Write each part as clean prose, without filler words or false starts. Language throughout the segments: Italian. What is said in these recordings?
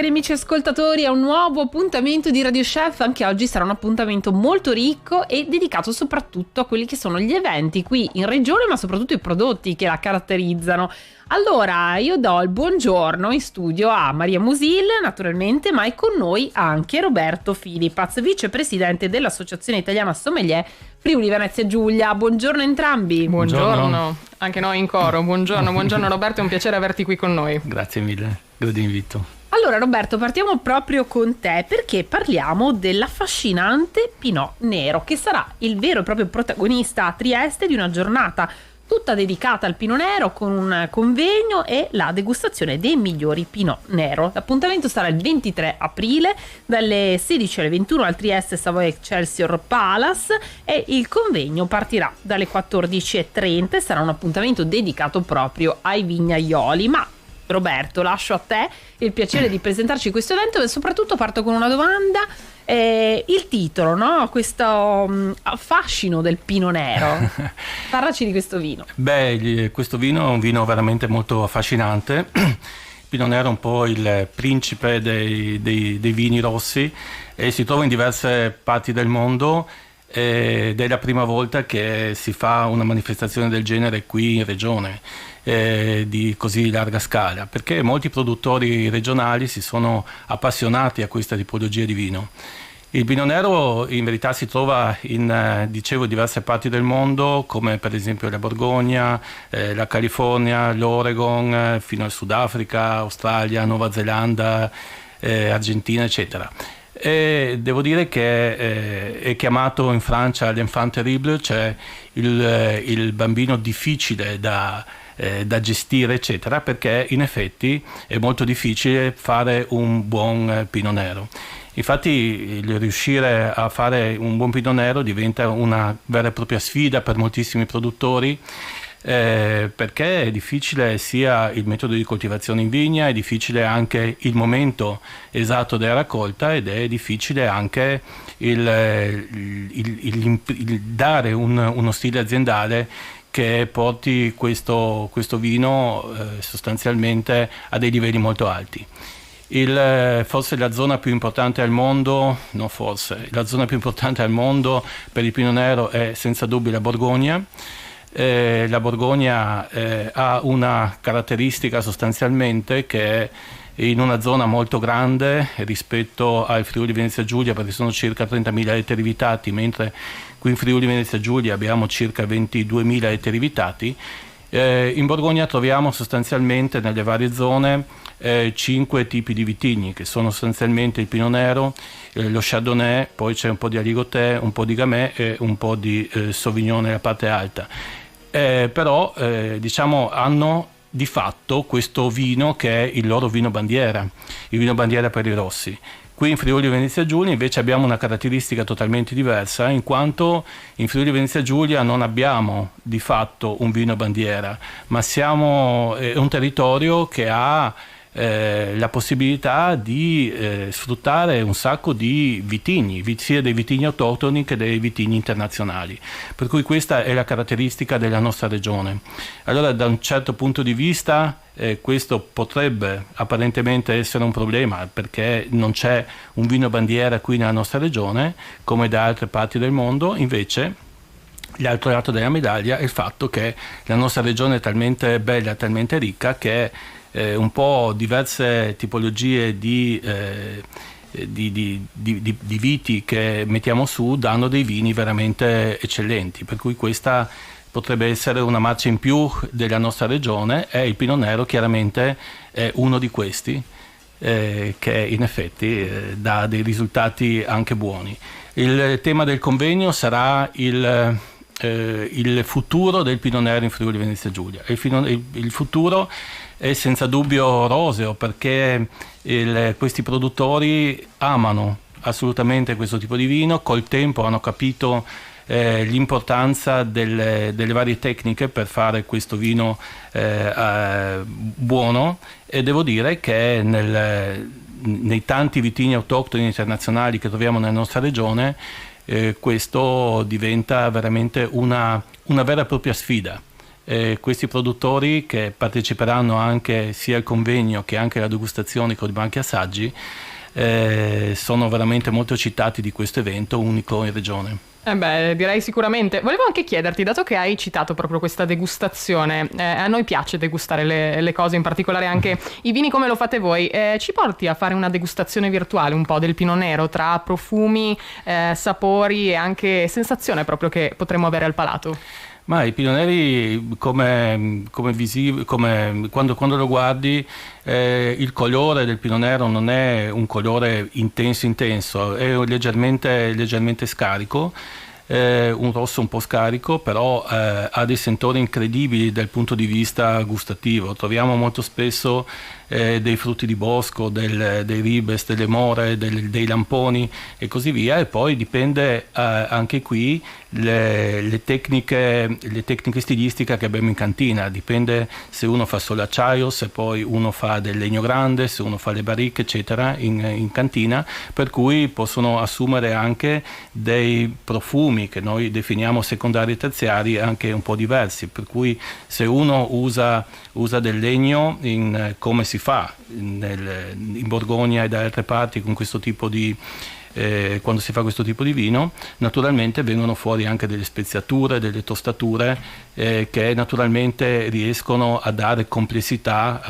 Cari amici ascoltatori, a un nuovo appuntamento di Radio Chef. Anche oggi sarà un appuntamento molto ricco e dedicato soprattutto a quelli che sono gli eventi qui in regione, ma soprattutto i prodotti che la caratterizzano. Allora, io do il buongiorno in studio a Maria Musil, naturalmente, ma è con noi anche Roberto Filipaz, vicepresidente dell'Associazione Italiana Sommelier Friuli Venezia Giulia. Buongiorno a entrambi. Buongiorno, anche noi in coro. Buongiorno Roberto, è un piacere averti qui con noi. Grazie mille, grazie invito. Allora Roberto, partiamo proprio con te perché parliamo dell'affascinante Pinot Nero, che sarà il vero e proprio protagonista a Trieste di una giornata tutta dedicata al Pinot Nero, con un convegno e la degustazione dei migliori Pinot Nero. L'appuntamento sarà il 23 aprile dalle 16 alle 21 al Trieste Savoy Excelsior Palace e il convegno partirà dalle 14:30 e sarà un appuntamento dedicato proprio ai vignaioli. Ma Roberto, lascio a te il piacere di presentarci questo evento e soprattutto parto con una domanda. Il titolo, no? Questo affascino del Pinot Nero. Parlaci di questo vino. Questo vino è un vino veramente molto affascinante. Il Pinot Nero è un po' il principe dei vini rossi e si trova in diverse parti del mondo ed è la prima volta che si fa una manifestazione del genere qui in regione. Di così larga scala, perché molti produttori regionali si sono appassionati a questa tipologia di vino. Il Pinot Nero in verità si trova in diverse parti del mondo, come per esempio la Borgogna, la California, l'Oregon, fino al Sudafrica, Australia, Nuova Zelanda, Argentina, eccetera. E devo dire che è chiamato in Francia l'enfant terrible, cioè il bambino difficile da gestire, eccetera, perché in effetti è molto difficile fare un buon Pinot Nero. Infatti il riuscire a fare un buon Pinot Nero diventa una vera e propria sfida per moltissimi produttori, perché è difficile sia il metodo di coltivazione in vigna, è difficile anche il momento esatto della raccolta ed è difficile anche il dare uno stile aziendale che porti questo vino sostanzialmente a dei livelli molto alti. Forse la zona più importante al mondo, la zona più importante al mondo per il Pinot Nero è senza dubbio la Borgogna. La Borgogna ha una caratteristica sostanzialmente che è in una zona molto grande rispetto al Friuli Venezia Giulia, perché sono circa 30.000 ettari vitati, mentre qui in Friuli Venezia Giulia abbiamo circa 22.000 ettari vitati. In Borgogna troviamo sostanzialmente nelle varie zone 5 tipi di vitigni, che sono sostanzialmente il Pinot Nero, lo Chardonnay, poi c'è un po' di Aligoté, un po' di Gamay e un po' di Sauvignon nella parte alta. Però hanno di fatto questo vino che è il loro vino bandiera, il vino bandiera per i rossi. Qui in Friuli Venezia Giulia invece abbiamo una caratteristica totalmente diversa, in quanto in Friuli Venezia Giulia non abbiamo di fatto un vino bandiera, ma è un territorio che ha la possibilità di sfruttare un sacco di vitigni, sia dei vitigni autoctoni che dei vitigni internazionali, per cui questa è la caratteristica della nostra regione. Allora da un certo punto di vista questo potrebbe apparentemente essere un problema, perché non c'è un vino bandiera qui nella nostra regione come da altre parti del mondo. Invece l'altro lato della medaglia è il fatto che la nostra regione è talmente bella, talmente ricca, che un po' diverse tipologie di viti che mettiamo su danno dei vini veramente eccellenti, per cui questa potrebbe essere una marcia in più della nostra regione, e il Pinot Nero chiaramente è uno di questi che in effetti dà dei risultati anche buoni. Il tema del convegno sarà il futuro del Pinot Nero in Friuli Venezia Giulia. Il futuro è senza dubbio roseo, perché questi produttori amano assolutamente questo tipo di vino, col tempo hanno capito l'importanza delle varie tecniche per fare questo vino buono, e devo dire che nei tanti vitigni autoctoni internazionali che troviamo nella nostra regione questo diventa veramente una vera e propria sfida. questi produttori, che parteciperanno anche sia al convegno che anche alla degustazione con i banchi assaggi, sono veramente molto eccitati di questo evento unico in regione. Direi sicuramente. Volevo anche chiederti, dato che hai citato proprio questa degustazione, a noi piace degustare le cose, in particolare anche i vini come lo fate voi, ci porti a fare una degustazione virtuale un po' del Pinot Nero, tra profumi, sapori e anche sensazione proprio che potremmo avere al palato? Ma i Pinot Neri, come quando lo guardi, il colore del Pinot Nero non è un colore intenso, è leggermente scarico, un rosso un po' scarico, però ha dei sentori incredibili dal punto di vista gustativo. Troviamo molto spesso dei frutti di bosco, dei ribes, delle more, dei lamponi e così via, e poi dipende anche qui le tecniche stilistiche che abbiamo in cantina. Dipende se uno fa solo acciaio, se poi uno fa del legno grande, se uno fa le barrique eccetera in cantina, per cui possono assumere anche dei profumi che noi definiamo secondari e terziari anche un po' diversi, per cui se uno usa del legno come si fa in Borgogna e da altre parti con questo tipo di quando si fa questo tipo di vino, naturalmente vengono fuori anche delle speziature, delle tostature che naturalmente riescono a dare complessità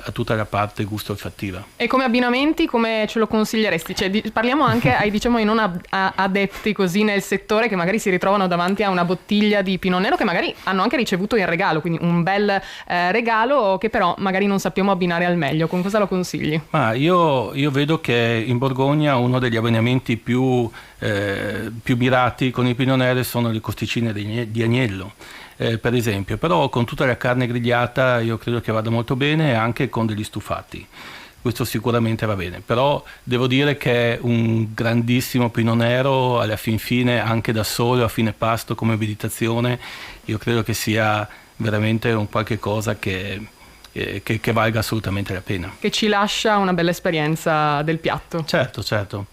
a tutta la parte gusto-olfattiva. E come abbinamenti come ce lo consiglieresti? Parliamo anche ai non adepti così nel settore, che magari si ritrovano davanti a una bottiglia di Pinot Nero che magari hanno anche ricevuto in regalo, quindi un bel regalo che però magari non sappiamo abbinare al meglio. Con cosa lo consigli? Ma io vedo che in Borgogna uno degli abbinamenti più mirati con il Pinot Nero sono le costicine di agnello, per esempio, però con tutta la carne grigliata io credo che vada molto bene, anche con degli stufati. Questo sicuramente va bene, però devo dire che un grandissimo Pinot Nero alla fin fine, anche da solo a fine pasto come meditazione, io credo che sia veramente un qualche cosa che valga assolutamente la pena. Che ci lascia una bella esperienza del piatto. Certo.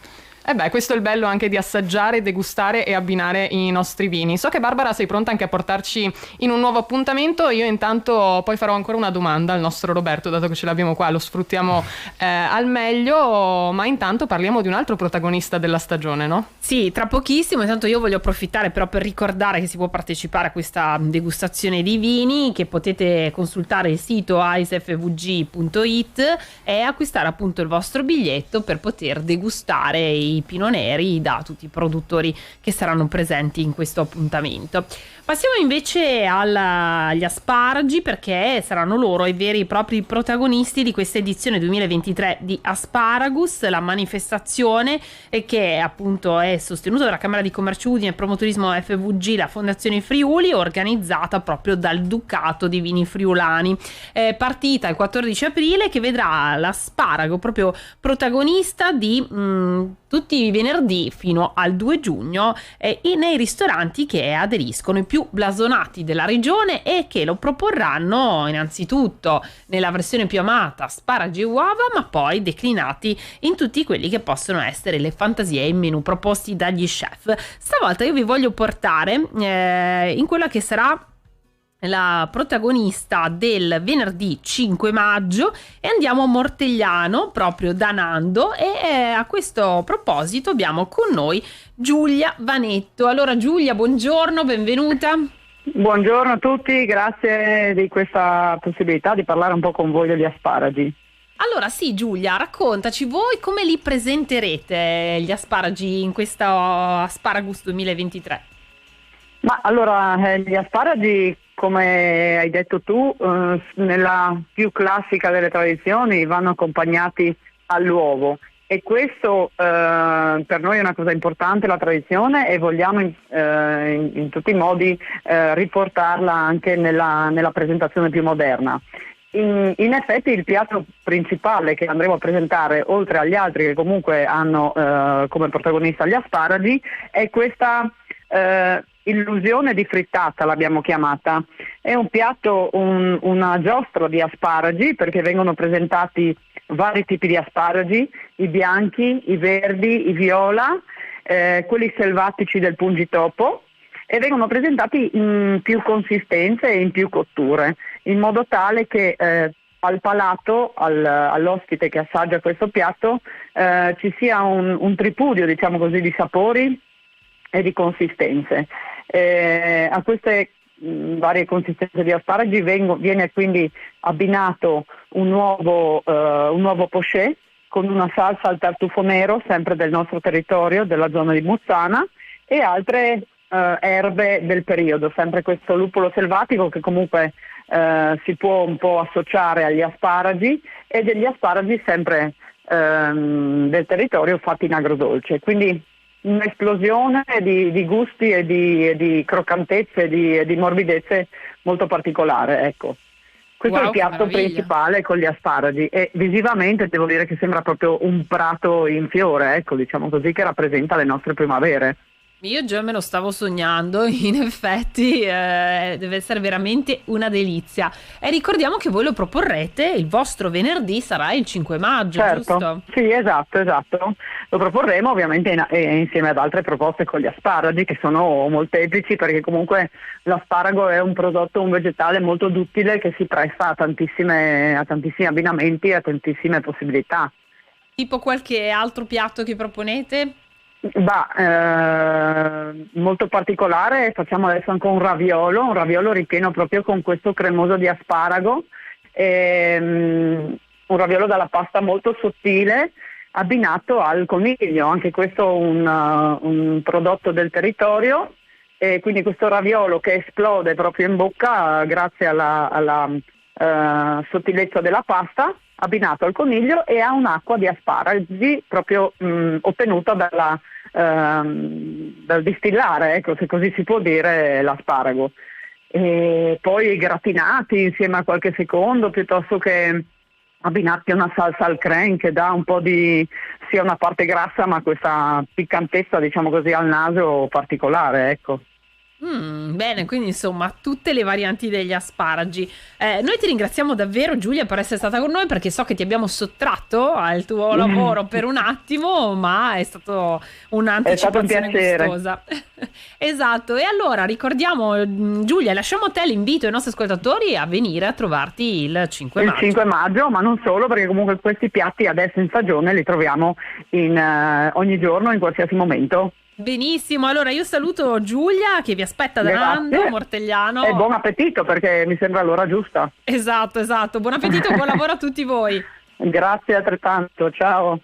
Questo è il bello anche di assaggiare, degustare e abbinare i nostri vini. So che Barbara sei pronta anche a portarci in un nuovo appuntamento. Io intanto poi farò ancora una domanda al nostro Roberto, dato che ce l'abbiamo qua, lo sfruttiamo al meglio, ma intanto parliamo di un altro protagonista della stagione, no? Sì, tra pochissimo. Intanto io voglio approfittare però per ricordare che si può partecipare a questa degustazione di vini, che potete consultare il sito icefvg.it e acquistare appunto il vostro biglietto per poter degustare i Pinot Neri da tutti i produttori che saranno presenti in questo appuntamento. Passiamo invece agli asparagi, perché saranno loro i veri e propri protagonisti di questa edizione 2023 di Asparagus, la manifestazione che appunto è sostenuta dalla Camera di Commercio Udine, Promotorismo FVG, la Fondazione Friuli, organizzata proprio dal Ducato di Vini Friulani. Partita il 14 aprile, che vedrà l'asparago proprio protagonista di tutti i venerdì fino al 2 giugno nei ristoranti che aderiscono, i più blasonati della regione, e che lo proporranno innanzitutto nella versione più amata, asparagi e uova, ma poi declinati in tutti quelli che possono essere le fantasie e i menù proposti dagli chef. Stavolta io vi voglio portare in quella che sarà la protagonista del venerdì 5 maggio e andiamo a Mortegliano, proprio da Nando, e a questo proposito abbiamo con noi Giulia Vanetto. Allora Giulia, buongiorno, benvenuta. Buongiorno a tutti, grazie di questa possibilità di parlare un po' con voi degli asparagi. Allora sì, Giulia, raccontaci voi come li presenterete gli asparagi in questo Asparagus 2023. Ma allora, gli asparagi, come hai detto tu, nella più classica delle tradizioni vanno accompagnati all'uovo, e questo per noi è una cosa importante, la tradizione, e vogliamo in tutti i modi riportarla anche nella presentazione più moderna. In effetti il piatto principale che andremo a presentare, oltre agli altri che comunque hanno come protagonista gli asparagi, è questa illusione di frittata, l'abbiamo chiamata. È un piatto, una giostra di asparagi, perché vengono presentati vari tipi di asparagi, i bianchi, i verdi, i viola, quelli selvatici del pungitopo, e vengono presentati in più consistenze e in più cotture, in modo tale che al palato, all'ospite che assaggia questo piatto, ci sia un tripudio, diciamo così, di sapori e di consistenze. A queste varie consistenze di asparagi viene quindi abbinato un nuovo poché con una salsa al tartufo nero, sempre del nostro territorio, della zona di Muzzana, e altre erbe del periodo, sempre questo lupolo selvatico che comunque si può un po' associare agli asparagi, e degli asparagi sempre del territorio fatti in agrodolce. Quindi un'esplosione di gusti e di croccantezze e di morbidezze molto particolare, ecco. Questo è il piatto principale con gli asparagi, e visivamente devo dire che sembra proprio un prato in fiore, ecco, diciamo così, che rappresenta le nostre primavere. Io già me lo stavo sognando, in effetti deve essere veramente una delizia. E ricordiamo che voi lo proporrete, il vostro venerdì sarà il 5 maggio, certo, giusto? Sì, esatto. Lo proporremo ovviamente insieme ad altre proposte con gli asparagi, che sono molteplici, perché comunque l'asparago è un prodotto, un vegetale molto duttile, che si presta a tantissimi abbinamenti e a tantissime possibilità. Tipo qualche altro piatto che proponete? Molto particolare, facciamo adesso anche un raviolo ripieno proprio con questo cremoso di asparago, un raviolo dalla pasta molto sottile abbinato al coniglio, anche questo un prodotto del territorio, e quindi questo raviolo che esplode proprio in bocca grazie alla sottilezza della pasta, abbinato al coniglio e a un'acqua di asparagi proprio ottenuta dal distillare, ecco, se così si può dire, l'asparago. E poi gratinati insieme a qualche secondo, piuttosto che abbinati a una salsa al crème che dà un po' di, sia una parte grassa ma questa piccantezza, diciamo così, al naso particolare, ecco. Bene, quindi insomma tutte le varianti degli asparagi. Noi ti ringraziamo davvero, Giulia, per essere stata con noi, perché so che ti abbiamo sottratto al tuo lavoro per un attimo, ma è stato un'anticipazione gustosa. Esatto. E allora ricordiamo, Giulia, lasciamo a te l'invito ai nostri ascoltatori a venire a trovarti il 5 maggio. Il 5 maggio, ma non solo, perché comunque questi piatti adesso in stagione li troviamo ogni giorno, in qualsiasi momento. Benissimo, allora io saluto Giulia che vi aspetta da Nando, Mortegliano. E buon appetito, perché mi sembra l'ora giusta. Esatto, buon appetito e buon lavoro a tutti voi. Grazie altrettanto, ciao.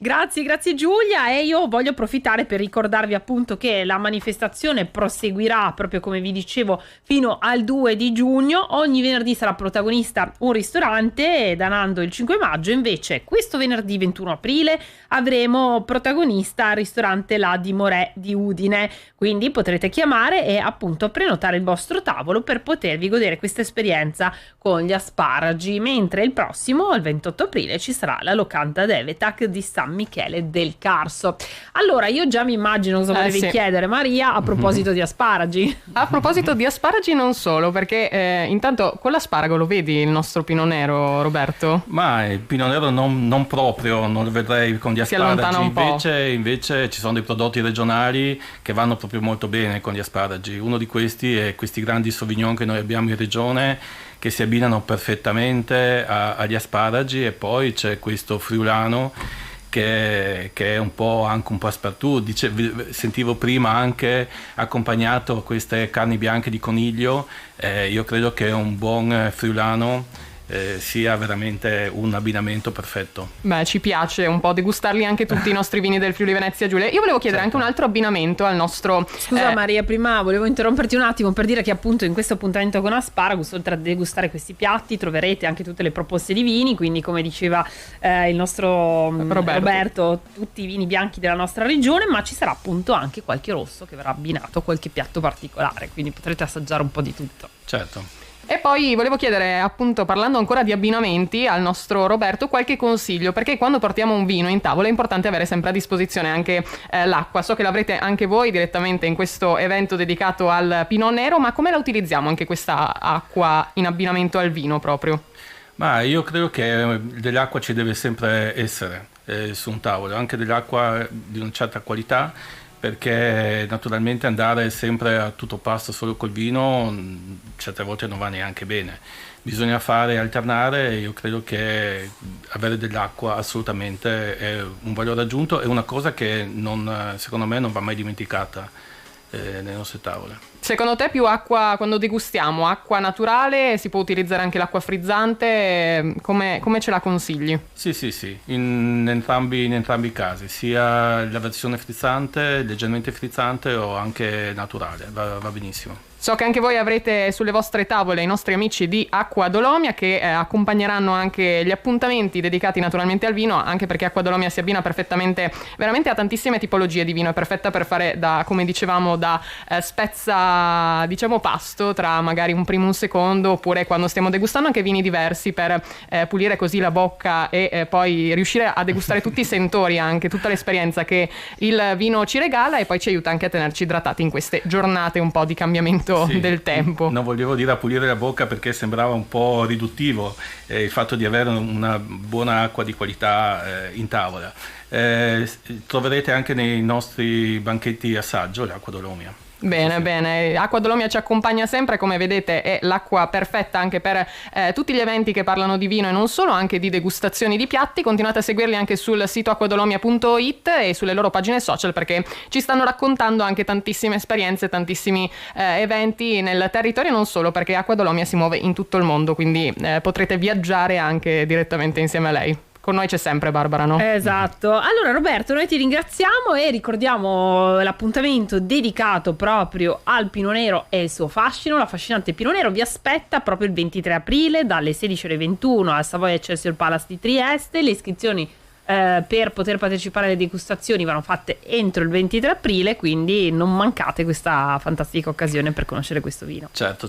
Grazie Giulia, e io voglio approfittare per ricordarvi appunto che la manifestazione proseguirà proprio come vi dicevo fino al 2 di giugno. Ogni venerdì sarà protagonista un ristorante, da Nando il 5 maggio, invece questo venerdì 21 aprile avremo protagonista il ristorante La Dimoré di Udine, quindi potrete chiamare e appunto prenotare il vostro tavolo per potervi godere questa esperienza con gli asparagi, mentre il prossimo, il 28 aprile, ci sarà la locanda d'Evetac di San Michele del Carso. Allora io già mi immagino cosa volevi chiedere, Maria, a proposito di asparagi. A proposito di asparagi non solo, perché intanto con l'asparago lo vedi il nostro Pino Nero, Roberto? Ma il Pino Nero non proprio, non lo vedrei con gli asparagi, invece ci sono dei prodotti regionali che vanno proprio molto bene con gli asparagi. Uno di questi è questi grandi Sauvignon che noi abbiamo in regione, che si abbinano perfettamente agli asparagi, e poi c'è questo friulano che è un po' anche un po' aspartù, sentivo prima anche accompagnato a queste carni bianche di coniglio. Io credo che un buon friulano sia veramente un abbinamento perfetto. Beh, ci piace un po' degustarli anche tutti i nostri vini del Friuli Venezia Giulia. Io volevo chiedere anche un altro abbinamento al nostro... Scusa Maria, prima volevo interromperti un attimo per dire che appunto in questo appuntamento con Asparagus, oltre a degustare questi piatti, troverete anche tutte le proposte di vini, quindi come diceva il nostro Roberto, tutti i vini bianchi della nostra regione, ma ci sarà appunto anche qualche rosso che verrà abbinato a qualche piatto particolare, quindi potrete assaggiare un po' di tutto. Certo. E poi volevo chiedere, appunto, parlando ancora di abbinamenti, al nostro Roberto qualche consiglio, perché quando portiamo un vino in tavola è importante avere sempre a disposizione anche l'acqua. So che l'avrete anche voi direttamente in questo evento dedicato al Pinot Nero, ma come la utilizziamo anche questa acqua in abbinamento al vino proprio? Ma io credo che dell'acqua ci deve sempre essere su un tavolo, anche dell'acqua di una certa qualità, perché naturalmente andare sempre a tutto pasto solo col vino certe volte non va neanche bene. Bisogna alternare, io credo che avere dell'acqua assolutamente è un valore aggiunto, è una cosa che secondo me non va mai dimenticata nelle nostre tavole. Secondo te più acqua, quando degustiamo, acqua naturale, si può utilizzare anche l'acqua frizzante? Come ce la consigli? Sì, in entrambi i casi, sia la versione frizzante, leggermente frizzante o anche naturale, va benissimo. So che anche voi avrete sulle vostre tavole i nostri amici di Acqua Dolomia che accompagneranno anche gli appuntamenti dedicati naturalmente al vino, anche perché Acqua Dolomia si abbina perfettamente, veramente a tantissime tipologie di vino, è perfetta per fare come dicevamo, da spezza, diciamo, pasto tra magari un primo e un secondo, oppure quando stiamo degustando anche vini diversi per pulire così la bocca e poi riuscire a degustare tutti i sentori, anche tutta l'esperienza che il vino ci regala, e poi ci aiuta anche a tenerci idratati in queste giornate un po' di cambiamento del tempo. Non volevo dire a pulire la bocca perché sembrava un po' riduttivo il fatto di avere una buona acqua di qualità in tavola. Troverete anche nei nostri banchetti assaggio l'acqua Dolomia. Bene, Acqua Dolomia ci accompagna sempre, come vedete è l'acqua perfetta anche per tutti gli eventi che parlano di vino e non solo, anche di degustazioni di piatti. Continuate a seguirli anche sul sito acquadolomia.it e sulle loro pagine social, perché ci stanno raccontando anche tantissime esperienze, tantissimi eventi nel territorio e non solo, perché Acqua Dolomia si muove in tutto il mondo, quindi potrete viaggiare anche direttamente insieme a lei. Con noi c'è sempre Barbara, no? Esatto. Allora Roberto, noi ti ringraziamo e ricordiamo l'appuntamento dedicato proprio al Pinot Nero e il suo fascino. L'affascinante Pinot Nero vi aspetta proprio il 23 aprile dalle 16 alle 21 al Savoia Excelsior Palace di Trieste. Le iscrizioni per poter partecipare alle degustazioni vanno fatte entro il 23 aprile, quindi non mancate questa fantastica occasione per conoscere questo vino. Certo,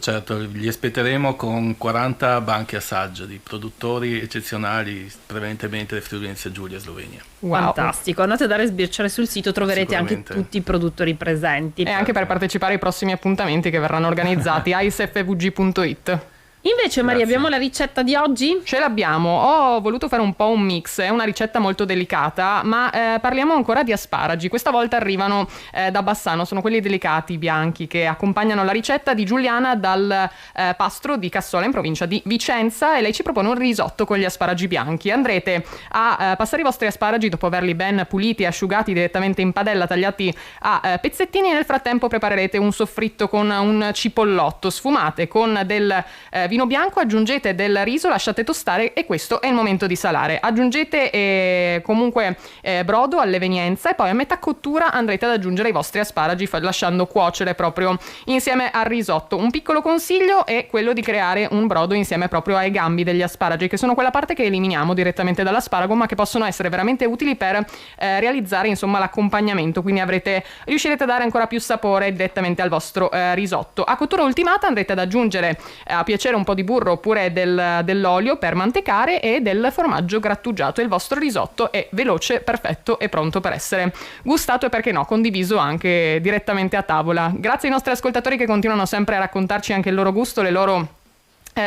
li aspetteremo con 40 banchi assaggio di produttori eccezionali, prevalentemente del Friuli Venezia Giulia e Slovenia. Wow. Fantastico, andate a dare sbirciare sul sito, troverete anche tutti i produttori presenti. E anche per partecipare ai prossimi appuntamenti che verranno organizzati, icefvg.it. Invece Maria, abbiamo la ricetta di oggi? Ce l'abbiamo, ho voluto fare un po' un mix, è una ricetta molto delicata, ma parliamo ancora di asparagi. Questa volta arrivano da Bassano, sono quelli delicati, bianchi, che accompagnano la ricetta di Giuliana dal Pastro di Cassola in provincia di Vicenza, e lei ci propone un risotto con gli asparagi bianchi. Andrete a passare i vostri asparagi dopo averli ben puliti e asciugati direttamente in padella, tagliati a pezzettini, e nel frattempo preparerete un soffritto con un cipollotto. Sfumate con del vino bianco, aggiungete del riso, lasciate tostare e questo è il momento di salare. Aggiungete comunque brodo all'evenienza e poi a metà cottura andrete ad aggiungere i vostri asparagi lasciando cuocere proprio insieme al risotto. Un piccolo consiglio è quello di creare un brodo insieme proprio ai gambi degli asparagi, che sono quella parte che eliminiamo direttamente dall'asparago, ma che possono essere veramente utili per realizzare insomma l'accompagnamento, quindi riuscirete a dare ancora più sapore direttamente al vostro risotto. A cottura ultimata andrete ad aggiungere a piacere un po' di burro oppure dell'olio per mantecare e del formaggio grattugiato, e il vostro risotto è veloce, perfetto e pronto per essere gustato e, perché no, condiviso anche direttamente a tavola. Grazie ai nostri ascoltatori che continuano sempre a raccontarci anche il loro gusto, le loro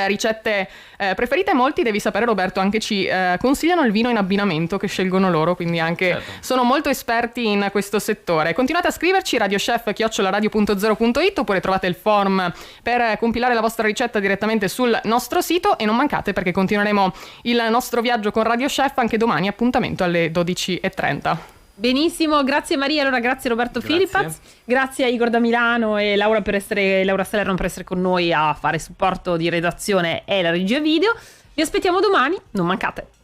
ricette preferite. Molti, devi sapere Roberto, anche ci consigliano il vino in abbinamento che scelgono loro, quindi anche sono molto esperti in questo settore. Continuate a scriverci, radiochef@radio.0.it, oppure trovate il form per compilare la vostra ricetta direttamente sul nostro sito, e non mancate perché continueremo il nostro viaggio con Radio Chef anche domani, appuntamento alle 12:30. Benissimo, grazie Maria, allora grazie Roberto Filipaz, grazie a Igor da Milano e Laura Salerno per essere con noi a fare supporto di redazione e la regia video. Vi aspettiamo domani, non mancate.